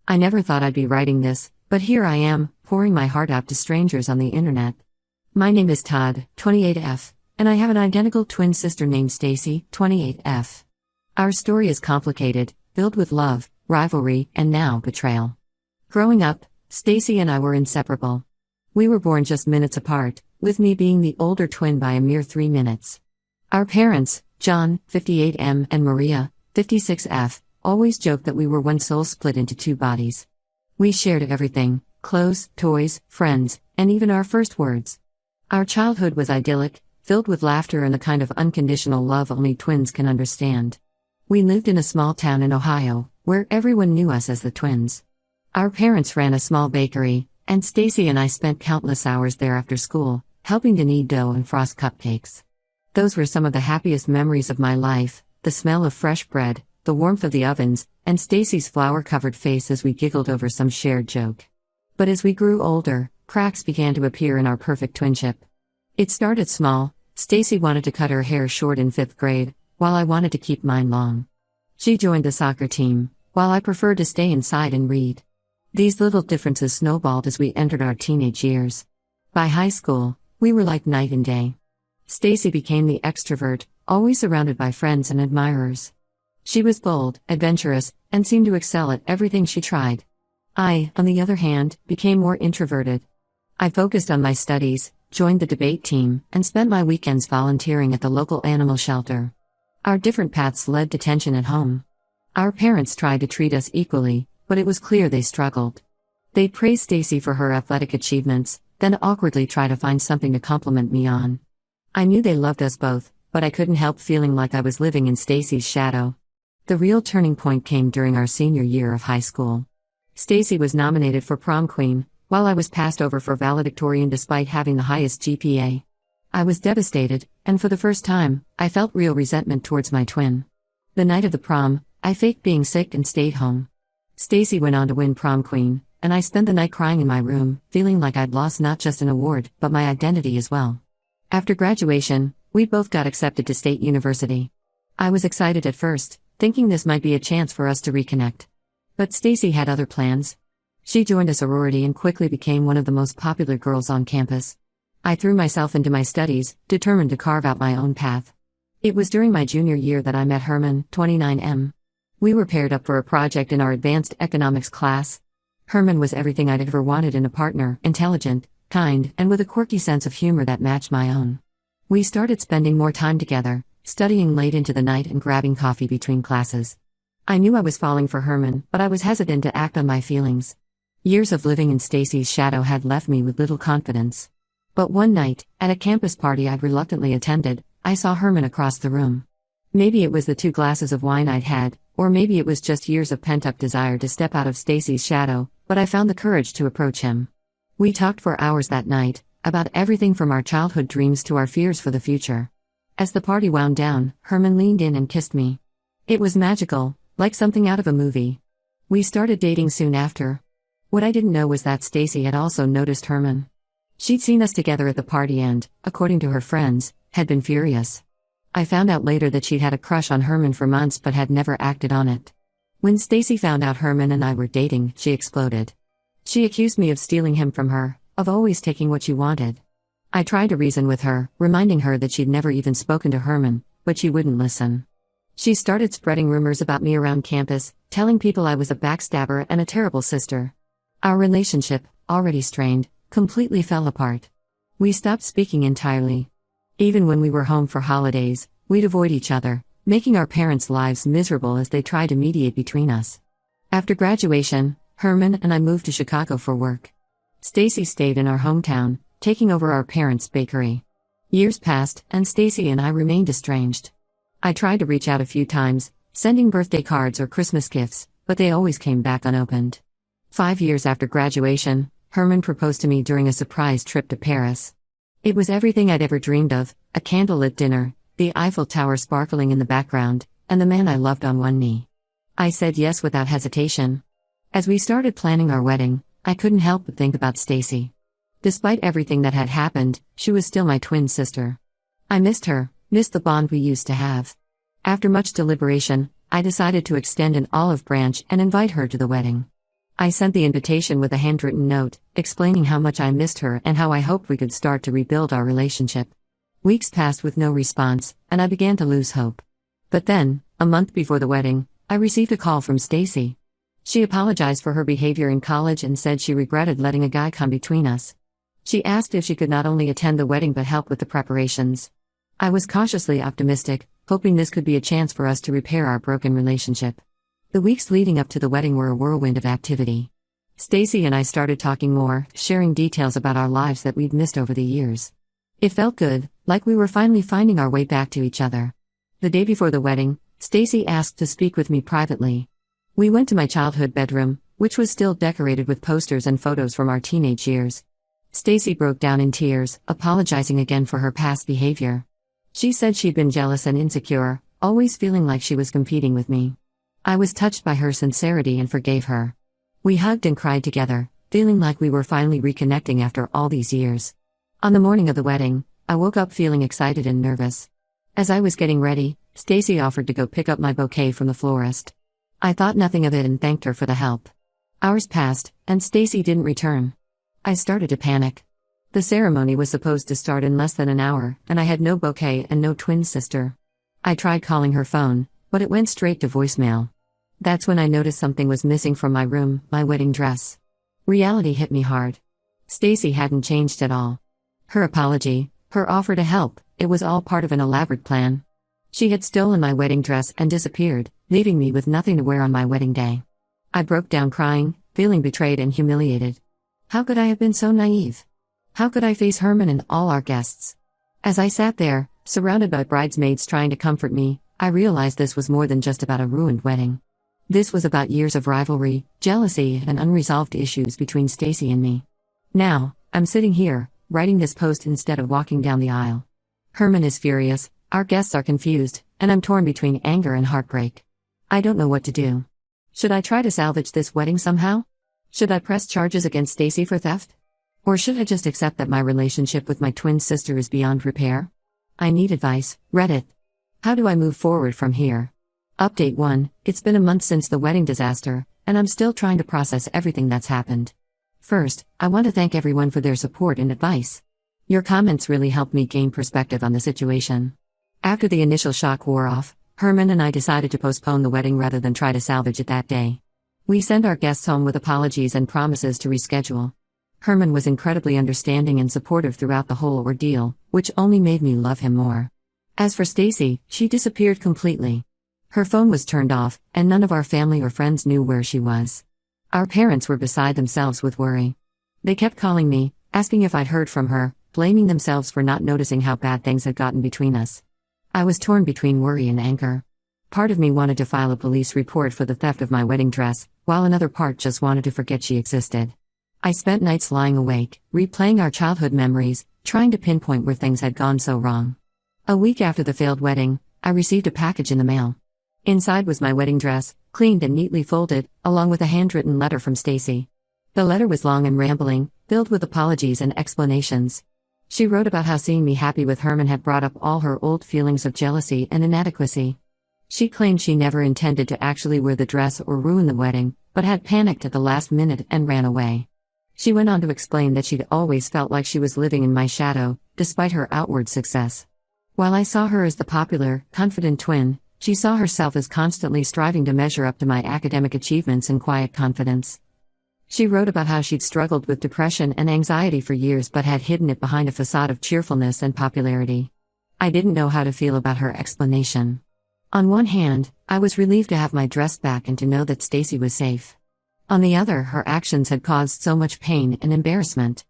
I never thought I'd be writing this, but here I am, pouring my heart out to strangers on the internet. My name is Todd, 28F, and I have an identical twin sister named Stacy, 28F. Our story is complicated, filled with love, rivalry, and now betrayal. Growing up, Stacy and I were inseparable. We were born just minutes apart, with me being the older twin by a mere 3 minutes. Our parents, John, 58M, and Maria, 56F, always joked that we were one soul split into 2 bodies. We shared everything: clothes, toys, friends, and even our first words. Our childhood was idyllic, filled with laughter and the kind of unconditional love only twins can understand. We lived in a small town in Ohio, where everyone knew us as the twins. Our parents ran a small bakery, and Stacy and I spent countless hours there after school, helping to knead dough and frost cupcakes. Those were some of the happiest memories of my life: the smell of fresh bread, the warmth of the ovens, and Stacy's flour-covered face as we giggled over some shared joke. But as we grew older, cracks began to appear in our perfect twinship. It started small. Stacy wanted to cut her hair short in 5th grade, while I wanted to keep mine long. She joined the soccer team, while I preferred to stay inside and read. These little differences snowballed as we entered our teenage years. By high school, we were like night and day. Stacy became the extrovert, always surrounded by friends and admirers. She was bold, adventurous, and seemed to excel at everything she tried. I, on the other hand, became more introverted. I focused on my studies, joined the debate team, and spent my weekends volunteering at the local animal shelter. Our different paths led to tension at home. Our parents tried to treat us equally, but it was clear they struggled. They'd praise Stacy for her athletic achievements, then awkwardly try to find something to compliment me on. I knew they loved us both, but I couldn't help feeling like I was living in Stacy's shadow. The real turning point came during our senior year of high school. Stacy was nominated for prom queen, while I was passed over for valedictorian despite having the highest GPA. I was devastated, and for the first time, I felt real resentment towards my twin. The night of the prom, I faked being sick and stayed home. Stacy went on to win prom queen, and I spent the night crying in my room, feeling like I'd lost not just an award, but my identity as well. After graduation, we both got accepted to State University. I was excited at first, thinking this might be a chance for us to reconnect. But Stacy had other plans. She joined a sorority and quickly became one of the most popular girls on campus. I threw myself into my studies, determined to carve out my own path. It was during my junior year that I met Herman, 29M. We were paired up for a project in our advanced economics class. Herman was everything I'd ever wanted in a partner: intelligent, kind, and with a quirky sense of humor that matched my own. We started spending more time together, studying late into the night and grabbing coffee between classes. I knew I was falling for Herman, but I was hesitant to act on my feelings. Years of living in Stacy's shadow had left me with little confidence. But one night, at a campus party I'd reluctantly attended, I saw Herman across the room. Maybe it was the 2 glasses of wine I'd had, or maybe it was just years of pent-up desire to step out of Stacy's shadow, but I found the courage to approach him. We talked for hours that night, about everything from our childhood dreams to our fears for the future. As the party wound down, Herman leaned in and kissed me. It was magical, like something out of a movie. We started dating soon after. What I didn't know was that Stacy had also noticed Herman. She'd seen us together at the party and, according to her friends, had been furious. I found out later that she'd had a crush on Herman for months but had never acted on it. When Stacy found out Herman and I were dating, she exploded. She accused me of stealing him from her, of always taking what she wanted. I tried to reason with her, reminding her that she'd never even spoken to Herman, but she wouldn't listen. She started spreading rumors about me around campus, telling people I was a backstabber and a terrible sister. Our relationship, already strained, completely fell apart. We stopped speaking entirely. Even when we were home for holidays, we'd avoid each other, making our parents' lives miserable as they tried to mediate between us. After graduation, Herman and I moved to Chicago for work. Stacy stayed in our hometown, taking over our parents' bakery. Years passed, and Stacy and I remained estranged. I tried to reach out a few times, sending birthday cards or Christmas gifts, but they always came back unopened. 5 years after graduation, Herman proposed to me during a surprise trip to Paris. It was everything I'd ever dreamed of: a candlelit dinner, the Eiffel Tower sparkling in the background, and the man I loved on one knee. I said yes without hesitation. As we started planning our wedding, I couldn't help but think about Stacy. Despite everything that had happened, she was still my twin sister. I missed her, missed the bond we used to have. After much deliberation, I decided to extend an olive branch and invite her to the wedding. I sent the invitation with a handwritten note, explaining how much I missed her and how I hoped we could start to rebuild our relationship. Weeks passed with no response, and I began to lose hope. But then, a month before the wedding, I received a call from Stacy. She apologized for her behavior in college and said she regretted letting a guy come between us. She asked if she could not only attend the wedding but help with the preparations. I was cautiously optimistic, hoping this could be a chance for us to repair our broken relationship. The weeks leading up to the wedding were a whirlwind of activity. Stacy and I started talking more, sharing details about our lives that we'd missed over the years. It felt good, like we were finally finding our way back to each other. The day before the wedding, Stacy asked to speak with me privately. We went to my childhood bedroom, which was still decorated with posters and photos from our teenage years. Stacy broke down in tears, apologizing again for her past behavior. She said she'd been jealous and insecure, always feeling like she was competing with me. I was touched by her sincerity and forgave her. We hugged and cried together, feeling like we were finally reconnecting after all these years. On the morning of the wedding, I woke up feeling excited and nervous. As I was getting ready, Stacy offered to go pick up my bouquet from the florist. I thought nothing of it and thanked her for the help. Hours passed, and Stacy didn't return. I started to panic. The ceremony was supposed to start in less than an hour, and I had no bouquet and no twin sister. I tried calling her phone, but it went straight to voicemail. That's when I noticed something was missing from my room, my wedding dress. Reality hit me hard. Stacy hadn't changed at all. Her apology, her offer to help, it was all part of an elaborate plan. She had stolen my wedding dress and disappeared, leaving me with nothing to wear on my wedding day. I broke down crying, feeling betrayed and humiliated. How could I have been so naive? How could I face Herman and all our guests? As I sat there, surrounded by bridesmaids trying to comfort me, I realized this was more than just about a ruined wedding. This was about years of rivalry, jealousy, and unresolved issues between Stacy and me. Now, I'm sitting here, writing this post instead of walking down the aisle. Herman is furious, our guests are confused, and I'm torn between anger and heartbreak. I don't know what to do. Should I try to salvage this wedding somehow? Should I press charges against Stacy for theft? Or should I just accept that my relationship with my twin sister is beyond repair? I need advice. Reddit. How do I move forward from here? Update 1, it's been a month since the wedding disaster, and I'm still trying to process everything that's happened. First, I want to thank everyone for their support and advice. Your comments really helped me gain perspective on the situation. After the initial shock wore off, Herman and I decided to postpone the wedding rather than try to salvage it that day. We sent our guests home with apologies and promises to reschedule. Herman was incredibly understanding and supportive throughout the whole ordeal, which only made me love him more. As for Stacy, she disappeared completely. Her phone was turned off, and none of our family or friends knew where she was. Our parents were beside themselves with worry. They kept calling me, asking if I'd heard from her, blaming themselves for not noticing how bad things had gotten between us. I was torn between worry and anger. Part of me wanted to file a police report for the theft of my wedding dress, while another part just wanted to forget she existed. I spent nights lying awake, replaying our childhood memories, trying to pinpoint where things had gone so wrong. A week after the failed wedding, I received a package in the mail. Inside was my wedding dress, cleaned and neatly folded, along with a handwritten letter from Stacy. The letter was long and rambling, filled with apologies and explanations. She wrote about how seeing me happy with Herman had brought up all her old feelings of jealousy and inadequacy. She claimed she never intended to actually wear the dress or ruin the wedding, but had panicked at the last minute and ran away. She went on to explain that she'd always felt like she was living in my shadow, despite her outward success. While I saw her as the popular, confident twin, she saw herself as constantly striving to measure up to my academic achievements and quiet confidence. She wrote about how she'd struggled with depression and anxiety for years but had hidden it behind a facade of cheerfulness and popularity. I didn't know how to feel about her explanation. On one hand, I was relieved to have my dress back and to know that Stacy was safe. On the other, her actions had caused so much pain and embarrassment.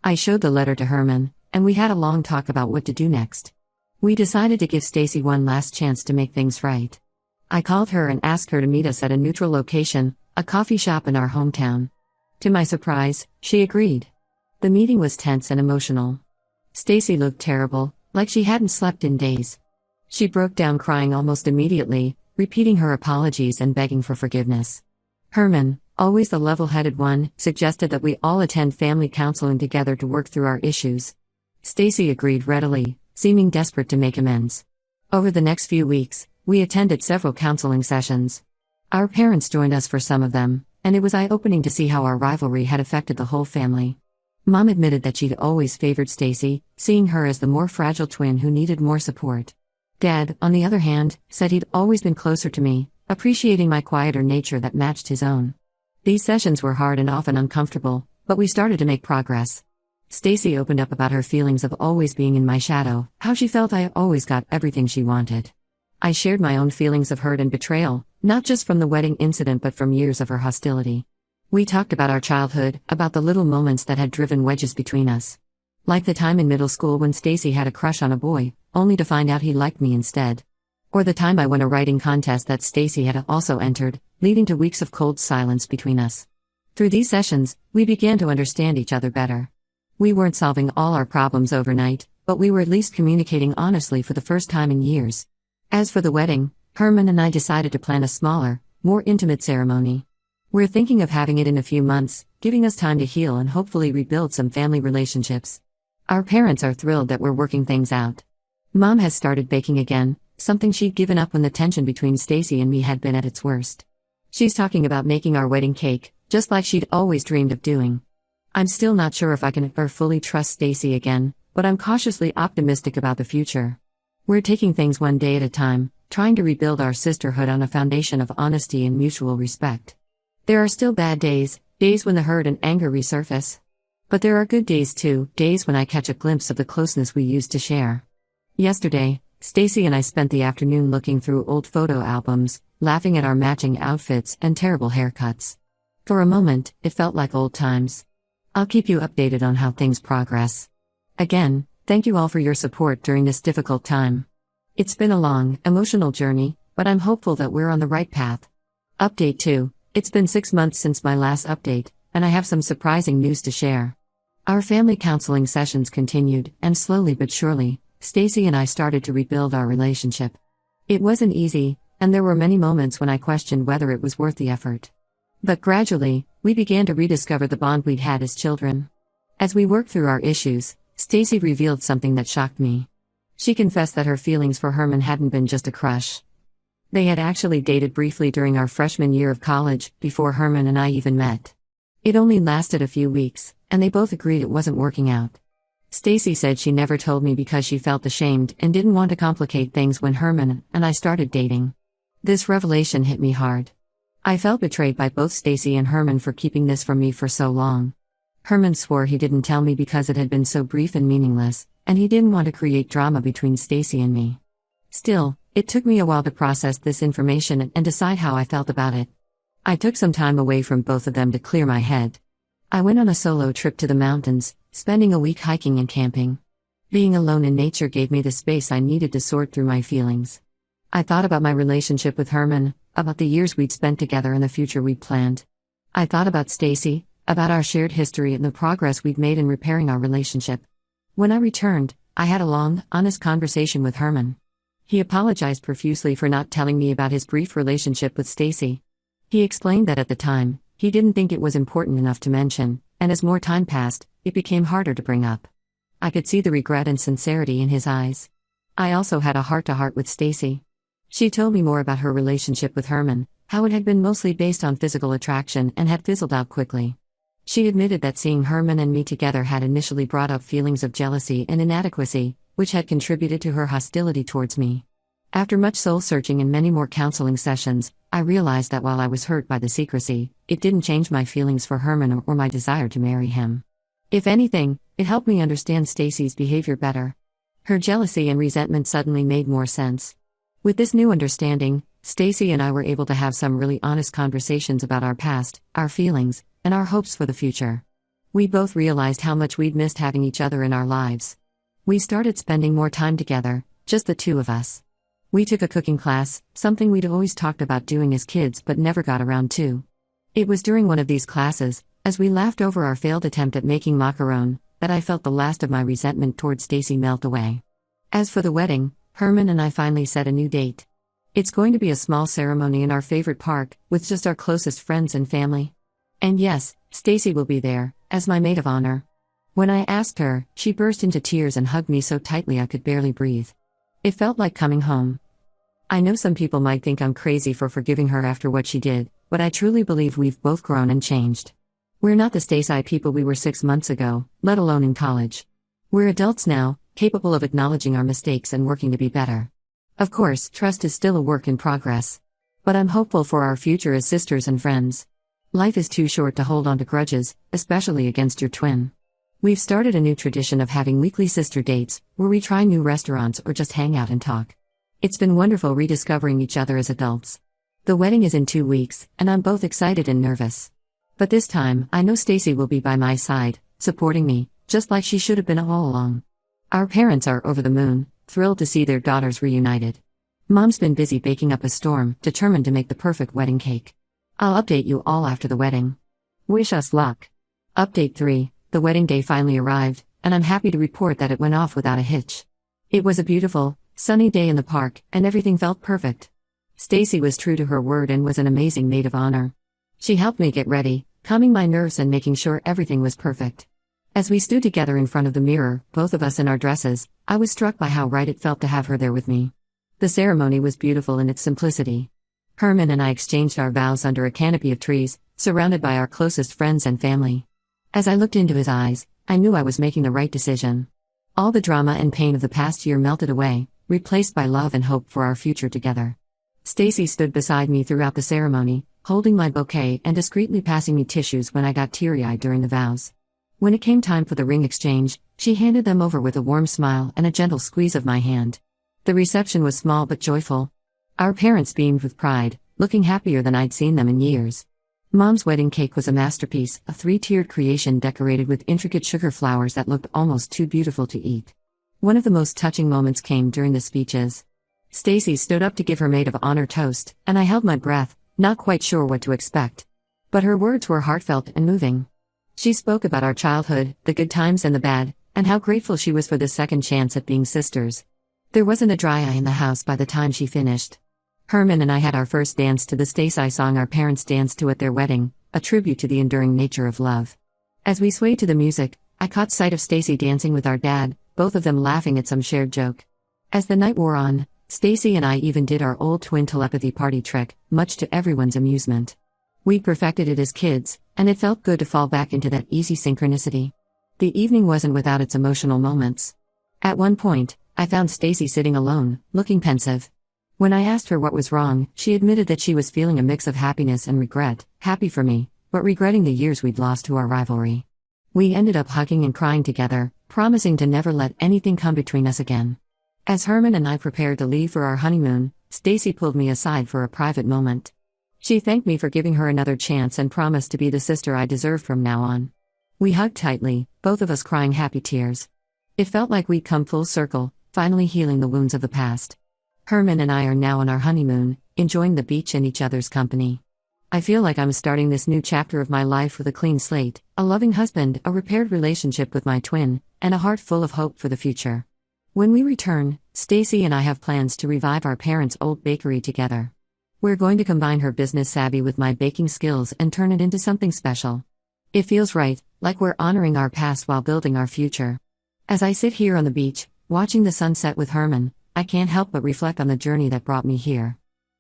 I showed the letter to Herman, and we had a long talk about what to do next. We decided to give Stacy one last chance to make things right. I called her and asked her to meet us at a neutral location, a coffee shop in our hometown. To my surprise, she agreed. The meeting was tense and emotional. Stacy looked terrible, like she hadn't slept in days. She broke down crying almost immediately, repeating her apologies and begging for forgiveness. Herman, always the level-headed one, suggested that we all attend family counseling together to work through our issues. Stacy agreed readily, seeming desperate to make amends. Over the next few weeks, we attended several counseling sessions. Our parents joined us for some of them, and it was eye-opening to see how our rivalry had affected the whole family. Mom admitted that she'd always favored Stacy, seeing her as the more fragile twin who needed more support. Dad, on the other hand, said he'd always been closer to me, appreciating my quieter nature that matched his own. These sessions were hard and often uncomfortable, but we started to make progress. Stacy opened up about her feelings of always being in my shadow, how she felt I always got everything she wanted. I shared my own feelings of hurt and betrayal, not just from the wedding incident but from years of her hostility. We talked about our childhood, about the little moments that had driven wedges between us. Like the time in middle school when Stacy had a crush on a boy, only to find out he liked me instead. Or the time I won a writing contest that Stacy had also entered, leading to weeks of cold silence between us. Through these sessions, we began to understand each other better. We weren't solving all our problems overnight, but we were at least communicating honestly for the first time in years. As for the wedding, Herman and I decided to plan a smaller, more intimate ceremony. We're thinking of having it in a few months, giving us time to heal and hopefully rebuild some family relationships. Our parents are thrilled that we're working things out. Mom has started baking again, something she'd given up when the tension between Stacy and me had been at its worst. She's talking about making our wedding cake, just like she'd always dreamed of doing. I'm still not sure if I can ever fully trust Stacy again, but I'm cautiously optimistic about the future. We're taking things one day at a time, trying to rebuild our sisterhood on a foundation of honesty and mutual respect. There are still bad days, days when the hurt and anger resurface. But there are good days too, days when I catch a glimpse of the closeness we used to share. Yesterday, Stacy and I spent the afternoon looking through old photo albums, laughing at our matching outfits and terrible haircuts. For a moment, it felt like old times. I'll keep you updated on how things progress. Again, thank you all for your support during this difficult time. It's been a long, emotional journey, but I'm hopeful that we're on the right path. Update 2. It's been 6 months since my last update, and I have some surprising news to share. Our family counseling sessions continued, and slowly but surely, Stacy and I started to rebuild our relationship. It wasn't easy, and there were many moments when I questioned whether it was worth the effort. But gradually, we began to rediscover the bond we'd had as children. As we worked through our issues, Stacy revealed something that shocked me. She confessed that her feelings for Herman hadn't been just a crush. They had actually dated briefly during our freshman year of college, before Herman and I even met. It only lasted a few weeks, and they both agreed it wasn't working out. Stacy said she never told me because she felt ashamed and didn't want to complicate things when Herman and I started dating. This revelation hit me hard. I felt betrayed by both Stacy and Herman for keeping this from me for so long. Herman swore he didn't tell me because it had been so brief and meaningless, and he didn't want to create drama between Stacy and me. Still, it took me a while to process this information and decide how I felt about it. I took some time away from both of them to clear my head. I went on a solo trip to the mountains, spending a week hiking and camping. Being alone in nature gave me the space I needed to sort through my feelings. I thought about my relationship with Herman, about the years we'd spent together and the future we'd planned. I thought about Stacy, about our shared history and the progress we'd made in repairing our relationship. When I returned, I had a long, honest conversation with Herman. He apologized profusely for not telling me about his brief relationship with Stacy. He explained that at the time, he didn't think it was important enough to mention, and as more time passed, it became harder to bring up. I could see the regret and sincerity in his eyes. I also had a heart-to-heart with Stacy. She told me more about her relationship with Herman, how it had been mostly based on physical attraction and had fizzled out quickly. She admitted that seeing Herman and me together had initially brought up feelings of jealousy and inadequacy, which had contributed to her hostility towards me. After much soul-searching and many more counseling sessions, I realized that while I was hurt by the secrecy, it didn't change my feelings for Herman or my desire to marry him. If anything, it helped me understand Stacy's behavior better. Her jealousy and resentment suddenly made more sense. With this new understanding, Stacy and I were able to have some really honest conversations about our past, our feelings, and our hopes for the future. We both realized how much we'd missed having each other in our lives. We started spending more time together, just the two of us. We took a cooking class, something we'd always talked about doing as kids but never got around to. It was during one of these classes, as we laughed over our failed attempt at making macaron, that I felt the last of my resentment toward Stacy melt away. As for the wedding, Herman and I finally set a new date. It's going to be a small ceremony in our favorite park, with just our closest friends and family. And yes, Stacy will be there, as my maid of honor. When I asked her, she burst into tears and hugged me so tightly I could barely breathe. It felt like coming home. I know some people might think I'm crazy for forgiving her after what she did, but I truly believe we've both grown and changed. We're not the Stacy people we were 6 months ago, let alone in college. We're adults now, capable of acknowledging our mistakes and working to be better. Of course, trust is still a work in progress. But I'm hopeful for our future as sisters and friends. Life is too short to hold on to grudges, especially against your twin. We've started a new tradition of having weekly sister dates, where we try new restaurants or just hang out and talk. It's been wonderful rediscovering each other as adults. The wedding is in 2 weeks, and I'm both excited and nervous. But this time, I know Stacy will be by my side, supporting me, just like she should have been all along. Our parents are over the moon, thrilled to see their daughters reunited. Mom's been busy baking up a storm, determined to make the perfect wedding cake. I'll update you all after the wedding. Wish us luck. Update 3. The wedding day finally arrived, and I'm happy to report that it went off without a hitch. It was a beautiful, sunny day in the park, and everything felt perfect. Stacy was true to her word and was an amazing maid of honor. She helped me get ready, calming my nerves and making sure everything was perfect. As we stood together in front of the mirror, both of us in our dresses, I was struck by how right it felt to have her there with me. The ceremony was beautiful in its simplicity. Herman and I exchanged our vows under a canopy of trees, surrounded by our closest friends and family. As I looked into his eyes, I knew I was making the right decision. All the drama and pain of the past year melted away, replaced by love and hope for our future together. Stacy stood beside me throughout the ceremony, holding my bouquet and discreetly passing me tissues when I got teary-eyed during the vows. When it came time for the ring exchange, she handed them over with a warm smile and a gentle squeeze of my hand. The reception was small but joyful. Our parents beamed with pride, looking happier than I'd seen them in years. Mom's wedding cake was a masterpiece, a 3-tiered creation decorated with intricate sugar flowers that looked almost too beautiful to eat. One of the most touching moments came during the speeches. Stacy stood up to give her maid of honor toast, and I held my breath, not quite sure what to expect. But her words were heartfelt and moving. She spoke about our childhood, the good times and the bad, and how grateful she was for this second chance at being sisters. There wasn't a dry eye in the house by the time she finished. Herman and I had our first dance to the Stacy song our parents danced to at their wedding, a tribute to the enduring nature of love. As we swayed to the music, I caught sight of Stacy dancing with our dad, both of them laughing at some shared joke. As the night wore on, Stacy and I even did our old twin telepathy party trick, much to everyone's amusement. We perfected it as kids, and it felt good to fall back into that easy synchronicity. The evening wasn't without its emotional moments. At one point, I found Stacy sitting alone, looking pensive. When I asked her what was wrong, she admitted that she was feeling a mix of happiness and regret, happy for me, but regretting the years we'd lost to our rivalry. We ended up hugging and crying together, promising to never let anything come between us again. As Herman and I prepared to leave for our honeymoon, Stacy pulled me aside for a private moment. She thanked me for giving her another chance and promised to be the sister I deserved from now on. We hugged tightly, both of us crying happy tears. It felt like we'd come full circle, finally healing the wounds of the past. Herman and I are now on our honeymoon, enjoying the beach and each other's company. I feel like I'm starting this new chapter of my life with a clean slate, a loving husband, a repaired relationship with my twin, and a heart full of hope for the future. When we return, Stacy and I have plans to revive our parents' old bakery together. We're going to combine her business savvy with my baking skills and turn it into something special. It feels right, like we're honoring our past while building our future. As I sit here on the beach, watching the sunset with Herman, I can't help but reflect on the journey that brought me here.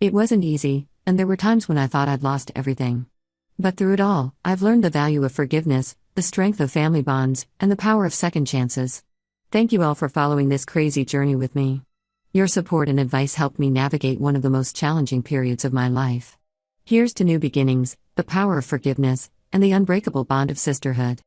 It wasn't easy, and there were times when I thought I'd lost everything. But through it all, I've learned the value of forgiveness, the strength of family bonds, and the power of second chances. Thank you all for following this crazy journey with me. Your support and advice helped me navigate one of the most challenging periods of my life. Here's to new beginnings, the power of forgiveness, and the unbreakable bond of sisterhood.